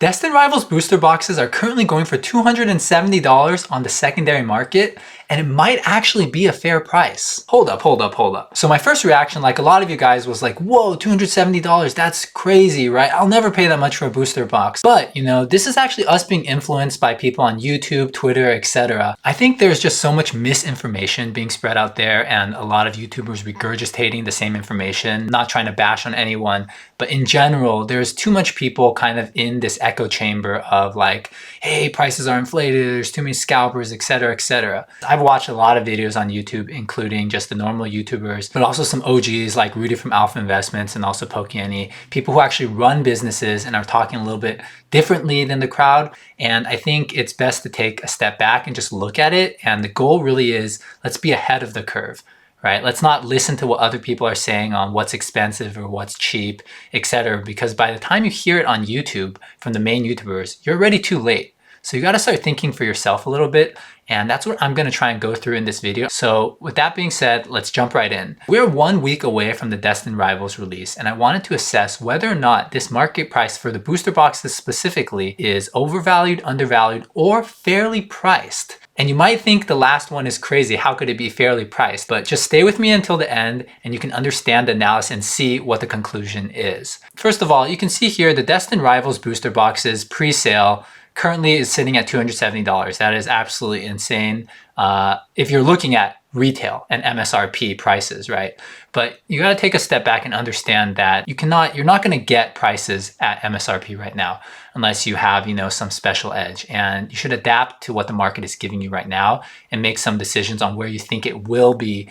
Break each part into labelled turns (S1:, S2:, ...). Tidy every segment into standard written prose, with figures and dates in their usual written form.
S1: Destined Rivals booster boxes are currently going for $270 on the secondary market, and it might actually be a fair price. Hold up. So my first reaction, like a lot of you guys, was like, whoa, $270, that's crazy, right? I'll never pay that much for a booster box. But, you know, this is actually us being influenced by people on YouTube, Twitter, etc. I think there's just so much misinformation being spread out there, and a lot of YouTubers regurgitating the same information, not trying to bash on anyone, but in general, there's too much people kind of in this echo chamber of like, hey, prices are inflated, there's too many scalpers, etc., etc. I've watched a lot of videos on YouTube, including just the normal YouTubers, but also some OGs like Rudy from Alpha Investments and also Pokemon, people who actually run businesses and are talking a little bit differently than the crowd. And I think it's best to take a step back and just look at it. And the goal really is, let's be ahead of the curve. Right? Let's not listen to what other people are saying on what's expensive or what's cheap, etc. Because by the time you hear it on YouTube from the main YouTubers, you're already too late. So you got to start thinking for yourself a little bit. And that's what I'm going to try and go through in this video. So with that being said, let's jump right in. We're 1 week away from the Destined Rivals release, and I wanted to assess whether or not this market price for the booster boxes specifically is overvalued, undervalued, or fairly priced. And you might think the last one is crazy. How could it be fairly priced? But just stay with me until the end and you can understand the analysis and see what the conclusion is. First of all, you can see here the Destined Rivals booster boxes pre-sale currently is sitting at $270. That is absolutely insane. If you're looking at retail and MSRP prices, right? But you got to take a step back and understand that you're not going to get prices at MSRP right now unless you have, you know, some special edge, and you should adapt to what the market is giving you right now and make some decisions on where you think it will be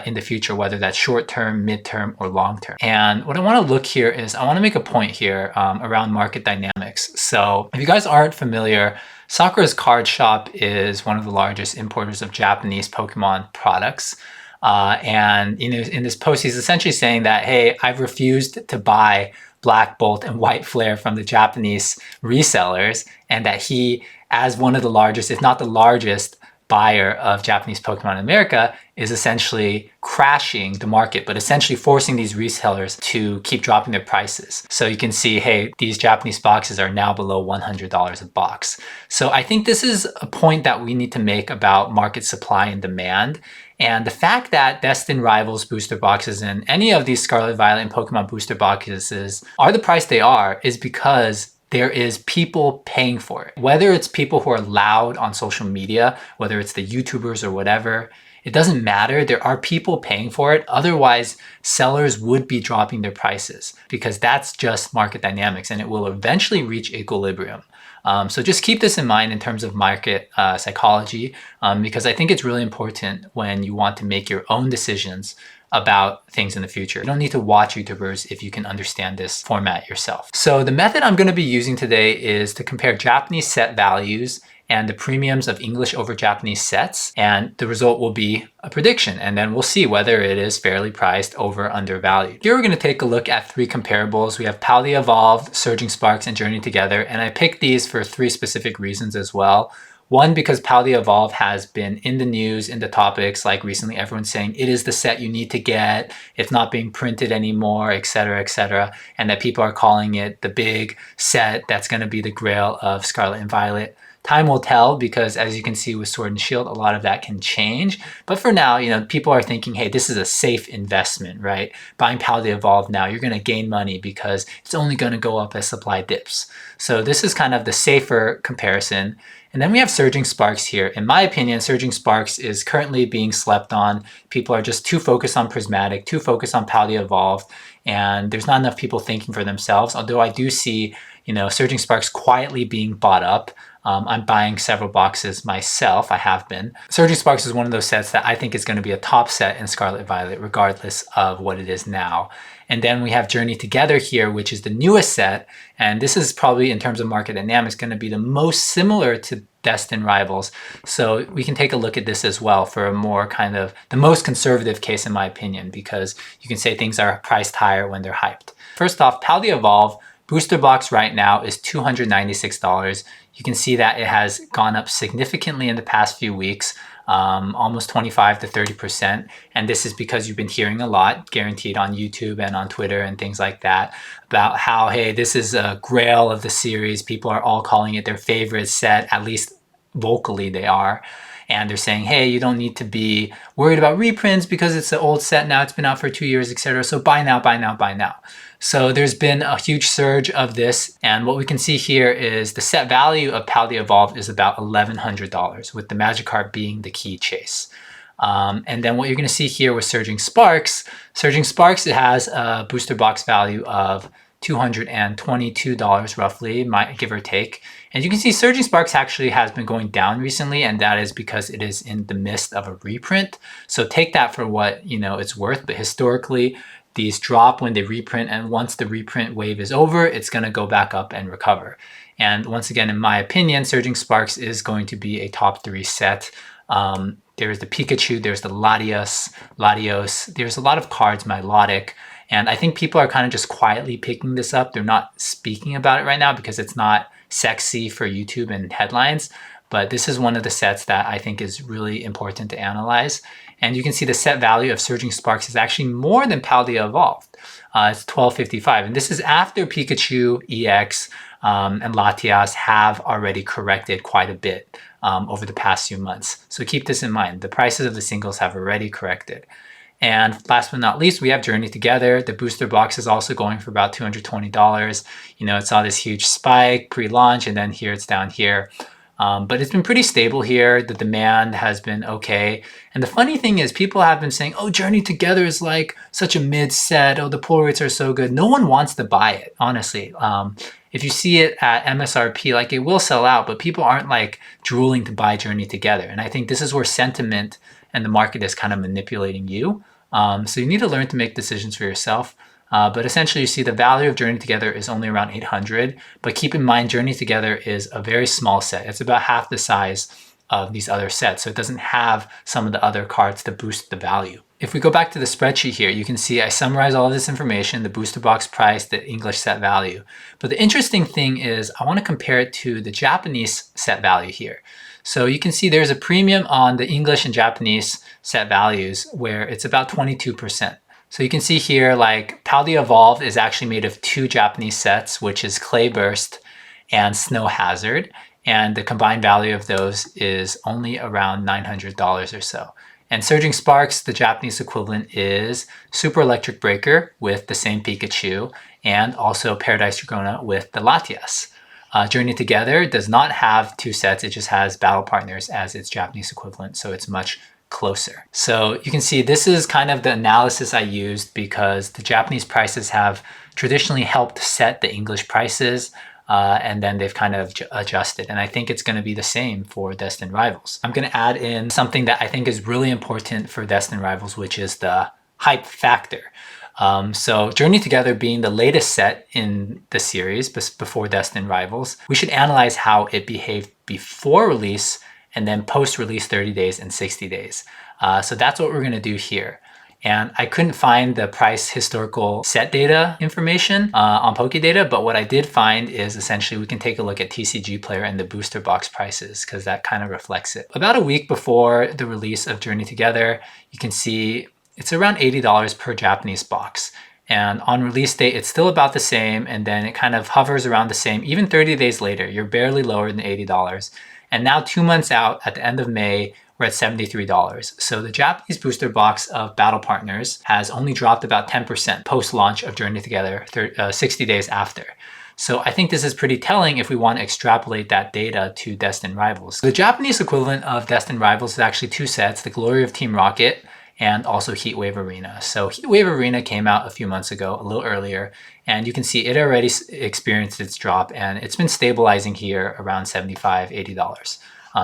S1: in the future, whether that's short term, mid-term, or long term. And what I want to look here is I want to make a point here around market dynamics. So if you guys aren't familiar, Sakura's Card Shop is one of the largest importers of Japanese Pokemon products. And you know, in this post, he's essentially saying that, hey, I've refused to buy Black Bolt and White Flare from the Japanese resellers, and that he, as one of the largest, if not the largest, buyer of Japanese Pokemon in America, is essentially crashing the market, but essentially forcing these resellers to keep dropping their prices. So you can see, hey, these Japanese boxes are now below $100 a box. So I think this is a point that we need to make about market supply and demand. And the fact that Destined Rivals booster boxes and any of these Scarlet Violet and Pokemon booster boxes are the price they are is because there is people paying for it. Whether it's people who are loud on social media, whether it's the YouTubers or whatever, it doesn't matter. There are people paying for it. Otherwise, sellers would be dropping their prices because that's just market dynamics and it will eventually reach equilibrium. So just keep this in mind in terms of market psychology, because I think it's really important when you want to make your own decisions about things in the future. You don't need to watch YouTubers if you can understand this format yourself. So the method I'm going to be using today is to compare Japanese set values and the premiums of English over Japanese sets, and the result will be a prediction, and then we'll see whether it is fairly priced, over, undervalued. Here we're going to take a look at 3 comparables. We have Paldea Evolved, Surging Sparks, and Journey Together, and I picked these for 3 specific reasons as well. One, because Paldea Evolved has been in the news, in the topics, like recently everyone's saying it is the set you need to get, it's not being printed anymore, etc., and that people are calling it the big set that's going to be the grail of Scarlet and Violet. Time will tell, because as you can see with Sword and Shield, a lot of that can change. But for now, you know, people are thinking, hey, this is a safe investment, right? Buying Paldea Evolved now, you're going to gain money because it's only going to go up as supply dips. So this is kind of the safer comparison. And then we have Surging Sparks here. In my opinion, Surging Sparks is currently being slept on. People are just too focused on Prismatic, too focused on Paldea Evolved, and there's not enough people thinking for themselves. Although I do see, you know, Surging Sparks quietly being bought up. I'm buying several boxes myself. I have been. Surging Sparks is one of those sets that I think is going to be a top set in Scarlet Violet, regardless of what it is now. And then we have Journey Together here, which is the newest set. And this is probably, in terms of market dynamics, going to be the most similar to Destined Rivals. So we can take a look at this as well for a more kind of the most conservative case, in my opinion, because you can say things are priced higher when they're hyped. First off, Paldea Evolved booster box right now is $296. You can see that it has gone up significantly in the past few weeks. almost 25 to 30%. And this is because you've been hearing a lot, guaranteed on YouTube and on Twitter and things like that, about how, hey, this is a grail of the series. People are all calling it their favorite set, at least vocally they are. And they're saying, hey, you don't need to be worried about reprints because it's an old set now, it's been out for 2 years, etc. So buy now, buy now, buy now. So there's been a huge surge of this. And what we can see here is the set value of Paldea Evolved is about $1,100, with the Magikarp being the key chase. And then what you're going to see here with Surging Sparks, it has a booster box value of $222 roughly, give or take. And you can see Surging Sparks actually has been going down recently, and that is because it is in the midst of a reprint. So take that for what it's worth. But historically, these drop when they reprint, and once the reprint wave is over, it's going to go back up and recover. And once again, in my opinion, Surging Sparks is going to be a top 3 set. There's the Pikachu, there's the Latios, there's a lot of cards, Milotic. And I think people are kind of just quietly picking this up. They're not speaking about it right now because it's not sexy for YouTube and headlines. But this is one of the sets that I think is really important to analyze. And you can see the set value of Surging Sparks is actually more than Paldea Evolved. It's $1,255. And this is after Pikachu, EX, and Latias have already corrected quite a bit over the past few months. So keep this in mind. The prices of the singles have already corrected. And last but not least, we have Journey Together. The booster box is also going for about $220. It saw this huge spike pre-launch, and then here it's down here. But it's been pretty stable here. The demand has been okay. And the funny thing is people have been saying, oh, Journey Together is like such a mid set. Oh, the pull rates are so good. No one wants to buy it, honestly. If you see it at MSRP, like it will sell out, but people aren't like drooling to buy Journey Together. And I think this is where sentiment and the market is kind of manipulating you. So you need to learn to make decisions for yourself. But essentially, you see the value of Journey Together is only around 800. But keep in mind, Journey Together is a very small set. It's about half the size of these other sets. So it doesn't have some of the other cards to boost the value. If we go back to the spreadsheet here, you can see I summarize all of this information, the booster box price, the English set value. But the interesting thing is I want to compare it to the Japanese set value here. So you can see there's a premium on the English and Japanese set values where it's about 22%. So you can see here, like Paldea Evolved is actually made of 2 Japanese sets, which is Clay Burst and Snow Hazard. And the combined value of those is only around $900 or so. And Surging Sparks, the Japanese equivalent is Super Electric Breaker with the same Pikachu, and also Paradise Dragona with the Latias. Journey Together does not have 2 sets, it just has Battle Partners as its Japanese equivalent, so it's much closer. So you can see this is kind of the analysis I used because the Japanese prices have traditionally helped set the English prices, and then they've kind of adjusted. And I think it's going to be the same for Destined Rivals. I'm going to add in something that I think is really important for Destined Rivals, which is the hype factor. So Journey Together being the latest set in the series before Destined Rivals, we should analyze how it behaved before release and then post-release 30 days and 60 days. So that's what we're going to do here. And I couldn't find the price historical set data information on Pokedata, but what I did find is essentially we can take a look at TCG Player and the booster box prices because that kind of reflects it. About a week before the release of Journey Together, you can see it's around $80 per Japanese box. And on release date, it's still about the same, and then it kind of hovers around the same. Even 30 days later, you're barely lower than $80. And now 2 months out, at the end of May, we're at $73. So the Japanese booster box of Battle Partners has only dropped about 10% post-launch of Journey Together 60 days after. So I think this is pretty telling if we want to extrapolate that data to Destined Rivals. The Japanese equivalent of Destined Rivals is actually 2 sets, the Glory of Team Rocket and also Heatwave Arena. So Heatwave Arena came out a few months ago, a little earlier, and you can see it already experienced its drop, and it's been stabilizing here around $75, $80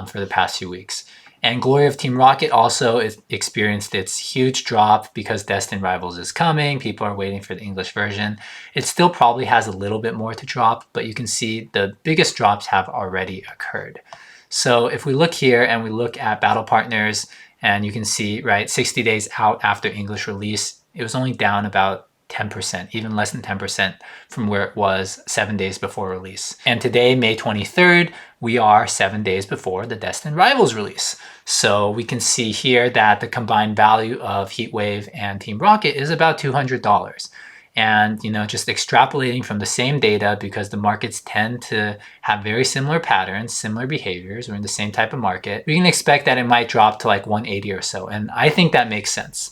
S1: for the past few weeks. And Glory of Team Rocket also experienced its huge drop because Destined Rivals is coming. People are waiting for the English version. It still probably has a little bit more to drop, but you can see the biggest drops have already occurred. So if we look here and we look at Battle Partners, and you can see, right, 60 days out after English release, it was only down about 10%, even less than 10% from where it was 7 days before release. And today, May 23rd, we are 7 days before the Destined Rivals release. So we can see here that the combined value of Heatwave and Team Rocket is about $200. And just extrapolating from the same data, because the markets tend to have very similar patterns, similar behaviors, we're in the same type of market, we can expect that it might drop to like 180 or so. And I think that makes sense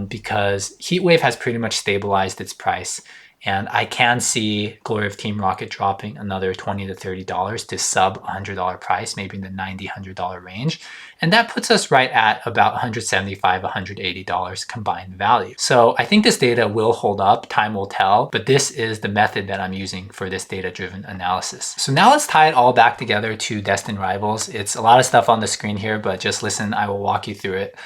S1: because Heatwave has pretty much stabilized its price. And I can see Glory of Team Rocket dropping another $20 to $30 to sub $100 price, maybe in the $90, $100 range. And that puts us right at about $175, $180 combined value. So I think this data will hold up, time will tell, but this is the method that I'm using for this data-driven analysis. So now let's tie it all back together to Destined Rivals. It's a lot of stuff on the screen here, but just listen, I will walk you through it.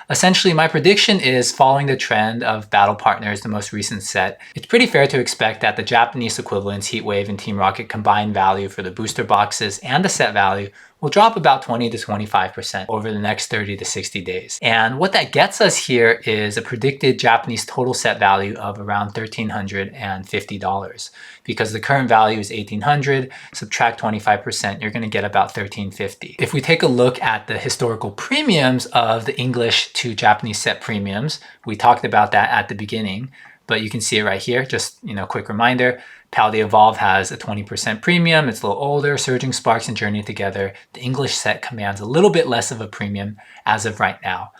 S1: Essentially, my prediction is following the trend of Battle Partners, the most recent set. It's pretty fair to expect that the Japanese equivalents, Heatwave and Team Rocket combined value for the booster boxes and the set value will drop about 20 to 25% over the next 30 to 60 days. And what that gets us here is a predicted Japanese total set value of around $1,350. Because the current value is $1,800, subtract 25%, you're going to get about $1,350. If we take a look at the historical premiums of the English to Japanese set premiums, we talked about that at the beginning, but you can see it right here. Just, quick reminder, Paldea Evolve has a 20% premium. It's a little older. Surging Sparks and Journey Together, the English set commands a little bit less of a premium as of right now.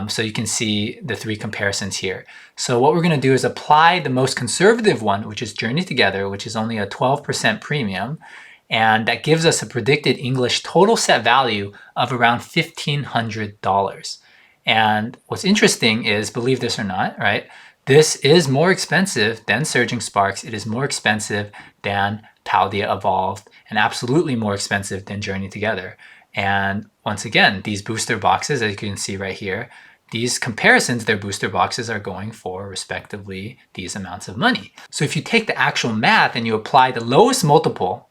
S1: So you can see the three comparisons here. So what we're going to do is apply the most conservative one, which is Journey Together, which is only a 12% premium. And that gives us a predicted English total set value of around $1,500. And what's interesting is, believe this or not, right? This is more expensive than Surging Sparks. It is more expensive than Paldea Evolved, and absolutely more expensive than Journey Together. And once again, these booster boxes, as you can see right here, these comparisons, their booster boxes are going for respectively these amounts of money. So if you take the actual math and you apply the lowest multiple,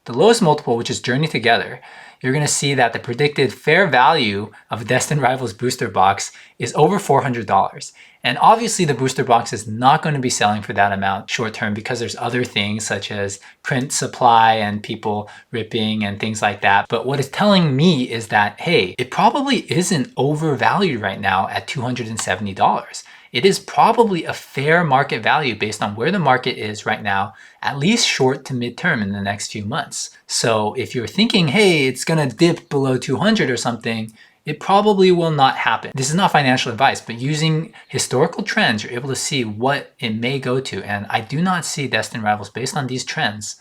S1: which is Journey Together, you're going to see that the predicted fair value of a Destined Rivals booster box is over $400. And obviously the booster box is not going to be selling for that amount short term because there's other things such as print supply and people ripping and things like that. But what it's telling me is that, hey, it probably isn't overvalued right now at $270. It is probably a fair market value based on where the market is right now, at least short to midterm in the next few months. So if you're thinking, hey, it's going to dip below 200 or something, it probably will not happen. This is not financial advice, but using historical trends, you're able to see what it may go to. And I do not see Destined Rivals based on these trends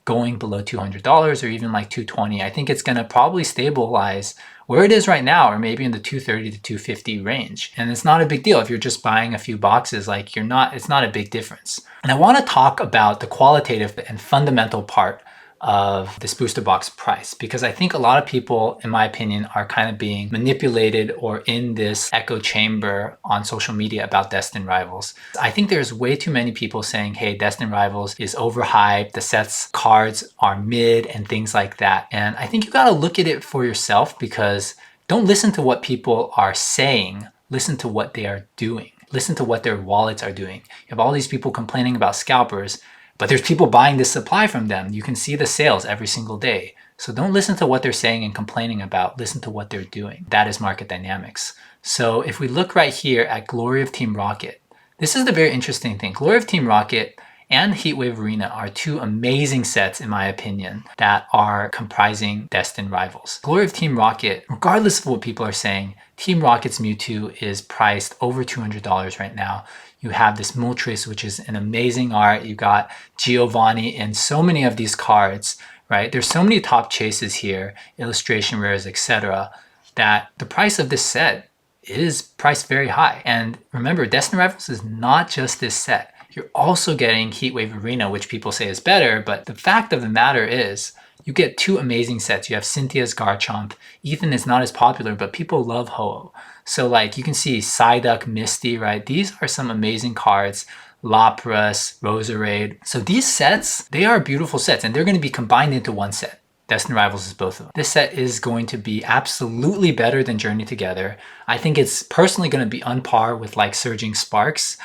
S1: going below $200 or even like $220. I think it's going to probably stabilize where it is right now, or maybe in the $230 to $250 range. And it's not a big deal if you're just buying a few boxes, like it's not a big difference. And I want to talk about the qualitative and fundamental part of this booster box price, because I think a lot of people, in my opinion, are kind of being manipulated or in this echo chamber on social media about Destined Rivals. I think there's way too many people saying, hey, Destined Rivals is overhyped, the sets cards are mid and things like that. And I think you got to look at it for yourself, because don't listen to what people are saying, listen to what they are doing. Listen to what their wallets are doing. You have all these people complaining about scalpers, but there's people buying this supply from them. You can see the sales every single day. So don't listen to what they're saying and complaining about. Listen to what they're doing. That is market dynamics. So if we look right here at Glory of Team Rocket, this is the very interesting thing. Glory of Team Rocket and Heatwave Arena are two amazing sets, in my opinion, that are comprising Destined Rivals. Glory of Team Rocket, regardless of what people are saying, Team Rocket's Mewtwo is priced over $200 right now. You have this Moltres, which is an amazing art. You got Giovanni and so many of these cards, right? There's so many top chases here, illustration rares, etc., that the price of this set is priced very high. And remember, Destined Rivals is not just this set. You're also getting Heatwave Arena, which people say is better, but the fact of the matter is you get two amazing sets. You have Cynthia's Garchomp. Ethan is not as popular, but people love Ho-Oh. So like you can see Psyduck, Misty, right? These are some amazing cards. Lapras, Roserade. So these sets, they are beautiful sets, and they're going to be combined into one set. Destined Rivals is both of them. This set is going to be absolutely better than Journey Together. I think it's personally going to be on par with like Surging Sparks.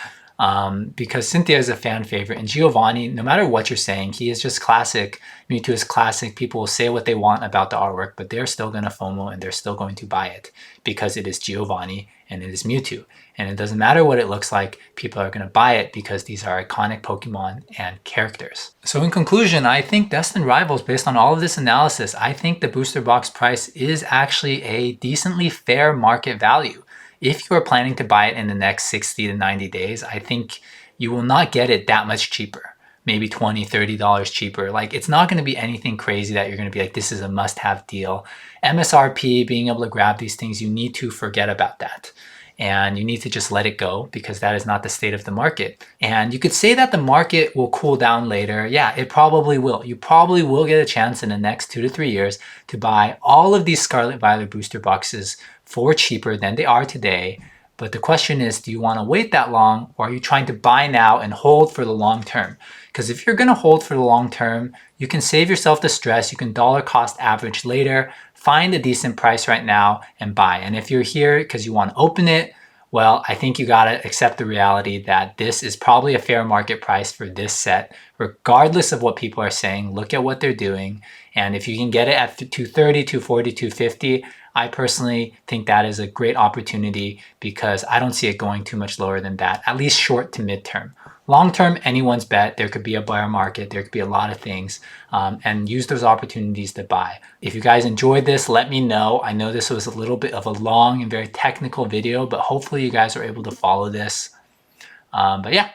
S1: because Cynthia is a fan favorite, and Giovanni, no matter what you're saying, he is just classic. Mewtwo is classic. People will say what they want about the artwork, but they're still going to FOMO and they're still going to buy it because it is Giovanni and it is Mewtwo. And it doesn't matter what it looks like, people are going to buy it because these are iconic Pokemon and characters. So in conclusion, I think Destined Rivals, based on all of this analysis, I think the booster box price is actually a decently fair market value. If you are planning to buy it in the next 60 to 90 days, I think you will not get it that much cheaper. Maybe $20, $30 cheaper. Like, it's not going to be anything crazy that you're going to be like, this is a must-have deal. MSRP, being able to grab these things, you need to forget about that. And you need to just let it go because that is not the state of the market. And you could say that the market will cool down later. Yeah, it probably will. You probably will get a chance in the next 2 to 3 years to buy all of these Scarlet Violet booster boxes for cheaper than they are today. But the question is, do you want to wait that long, or are you trying to buy now and hold for the long term? Because if you're going to hold for the long term, you can save yourself the stress. You can dollar cost average later, find a decent price right now and buy. And if you're here because you want to open it, well, I think you got to accept the reality that this is probably a fair market price for this set, regardless of what people are saying. Look at what they're doing. And if you can get it at 230, 240, 250, I personally think that is a great opportunity because I don't see it going too much lower than that, at least short to midterm. Long term, anyone's bet. There could be a bear market. There could be a lot of things, and use those opportunities to buy. If you guys enjoyed this, let me know. I know this was a little bit of a long and very technical video, but hopefully you guys are able to follow this. But yeah,